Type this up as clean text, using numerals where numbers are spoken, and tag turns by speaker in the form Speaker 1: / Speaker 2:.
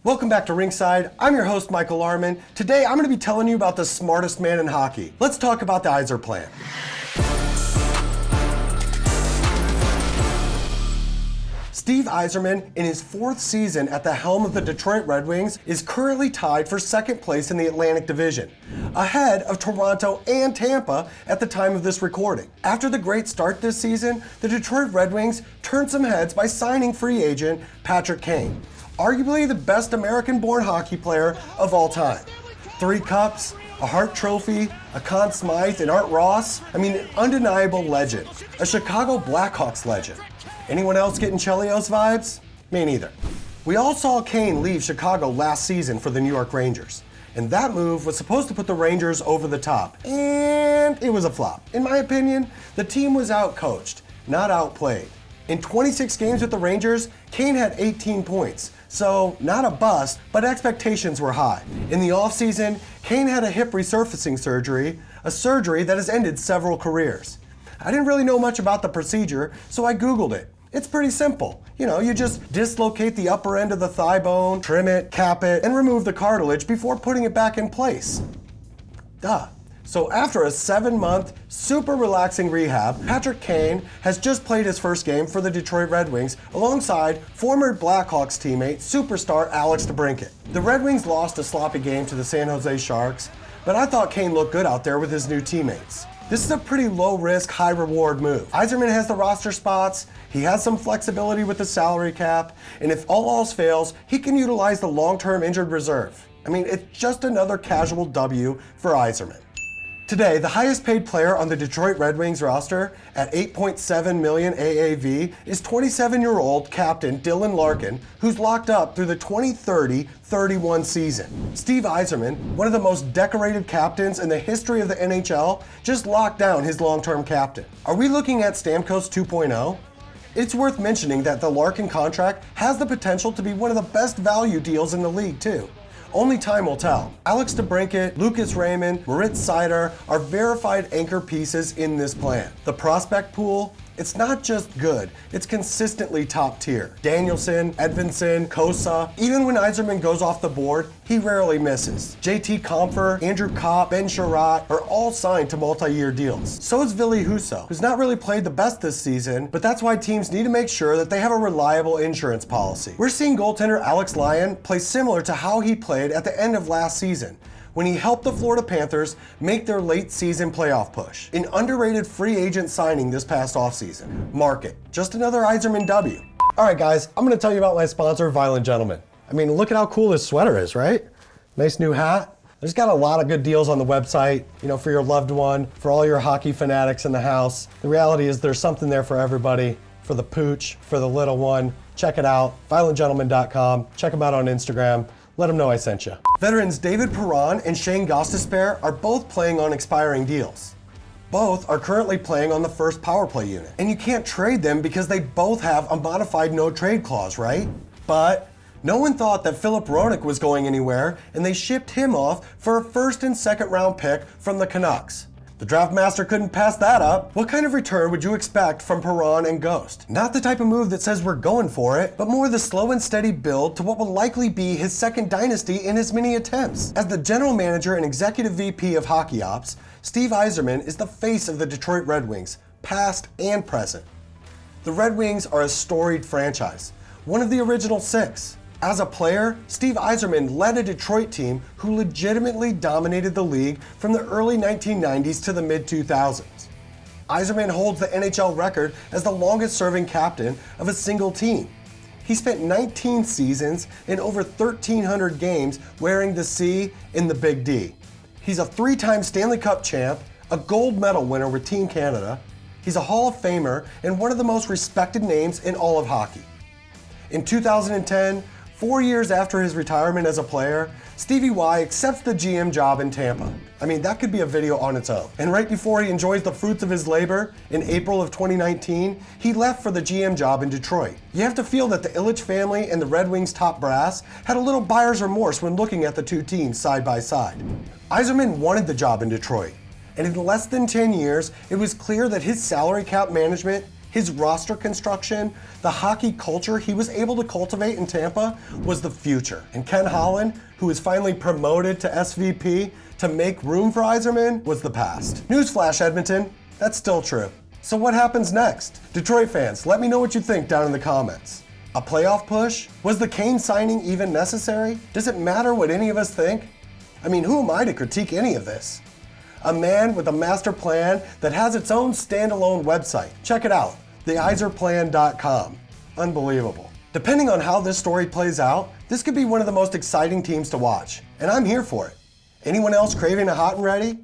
Speaker 1: Welcome back to Rinkside. I'm your host, mrlahrman. Today, I'm going to be telling you about the smartest man in hockey. Let's talk about the Yzerman Plan. Steve Yzerman, in his fourth season at the helm of the Detroit Red Wings, is currently tied for second place in the Atlantic Division, ahead of Toronto and Tampa at the time of this recording. After the great start this season, the Detroit Red Wings turned some heads by signing free agent Patrick Kane, arguably the best American-born hockey player of all time. 3 cups, a Hart Trophy, a Conn Smythe, and Art Ross. An undeniable legend. A Chicago Blackhawks legend. Anyone else getting Chelios vibes? Me neither. We all saw Kane leave Chicago last season for the New York Rangers, and that move was supposed to put the Rangers over the top, and it was a flop. In my opinion, the team was outcoached, not outplayed. In 26 games with the Rangers, Kane had 18 points, so not a bust, but expectations were high. In the offseason, Kane had a hip resurfacing surgery, a surgery that has ended several careers. I didn't really know much about the procedure, so I Googled it. It's pretty simple. You just dislocate the upper end of the thigh bone, trim it, cap it, and remove the cartilage before putting it back in place. Duh. So after a 7-month, super relaxing rehab, Patrick Kane has just played his first game for the Detroit Red Wings alongside former Blackhawks teammate, superstar Alex DeBrincat. The Red Wings lost a sloppy game to the San Jose Sharks, but I thought Kane looked good out there with his new teammates. This is a pretty low-risk, high-reward move. Yzerman has the roster spots, he has some flexibility with the salary cap, and if all else fails, he can utilize the long-term injured reserve. It's just another casual W for Yzerman. Today, the highest paid player on the Detroit Red Wings roster at $8.7 million AAV is 27-year-old captain Dylan Larkin, who's locked up through the 2030-31 season. Steve Yzerman, one of the most decorated captains in the history of the NHL, just locked down his long-term captain. Are we looking at Stamkos 2.0? It's worth mentioning that the Larkin contract has the potential to be one of the best value deals in the league, too. Only time will tell. Alex DeBrincat, Lucas Raymond, Moritz Seider are verified anchor pieces in this plan. The prospect pool, it's not just good, it's consistently top tier. Danielson, Edvinsson, Kosa, even when Yzerman goes off the board, he rarely misses. JT Compher, Andrew Kopp, Ben Sherratt are all signed to multi-year deals. So is Ville Husso, who's not really played the best this season, but that's why teams need to make sure that they have a reliable insurance policy. We're seeing goaltender Alex Lyon play similar to how he played at the end of last season, when he helped the Florida Panthers make their late season playoff push. An underrated free agent signing this past offseason. Mark it. Just another Yzerman W. All right, guys, I'm going to tell you about my sponsor, Violent Gentlemen. Look at how cool this sweater is, right? Nice new hat. There's got a lot of good deals on the website, for your loved one, for all your hockey fanatics in the house. The reality is there's something there for everybody, for the pooch, for the little one. Check it out, violentgentlemen.com. Check them out on Instagram. Let them know I sent you. Veterans David Perron and Shane Gostisbehere are both playing on expiring deals. Both are currently playing on the first power play unit. And you can't trade them because they both have a modified no trade clause, right? But no one thought that Philip Hronek was going anywhere, and they shipped him off for a first and second round pick from the Canucks. The draft master couldn't pass that up. What kind of return would you expect from Perron and Ghost? Not the type of move that says we're going for it, but more the slow and steady build to what will likely be his second dynasty in his many attempts. As the general manager and executive VP of hockey ops, Steve Yzerman is the face of the Detroit Red Wings, past and present. The Red Wings are a storied franchise, one of the original 6. As a player, Steve Yzerman led a Detroit team who legitimately dominated the league from the early 1990s to the mid-2000s. Yzerman holds the NHL record as the longest-serving captain of a single team. He spent 19 seasons and over 1,300 games wearing the C in the Big D. He's a 3-time Stanley Cup champ, a gold medal winner with Team Canada. He's a Hall of Famer and one of the most respected names in all of hockey. In 2010, 4 years after his retirement as a player, Stevie Y accepts the GM job in Tampa. That could be a video on its own. And right before he enjoys the fruits of his labor, in April of 2019, he left for the GM job in Detroit. You have to feel that the Ilitch family and the Red Wings top brass had a little buyer's remorse when looking at the two teams side by side. Yzerman wanted the job in Detroit, and in less than 10 years, it was clear that his salary cap management His roster construction, the hockey culture he was able to cultivate in Tampa was the future. And Ken Holland, who was finally promoted to SVP to make room for Yzerman, was the past. Newsflash, Edmonton, that's still true. So what happens next? Detroit fans, let me know what you think down in the comments. A playoff push? Was the Kane signing even necessary? Does it matter what any of us think? I mean, who am I to critique any of this? A man with a master plan that has its own standalone website. Check it out, theyzerplan.com. Unbelievable. Depending on how this story plays out, this could be one of the most exciting teams to watch, and I'm here for it. Anyone else craving a hot and ready?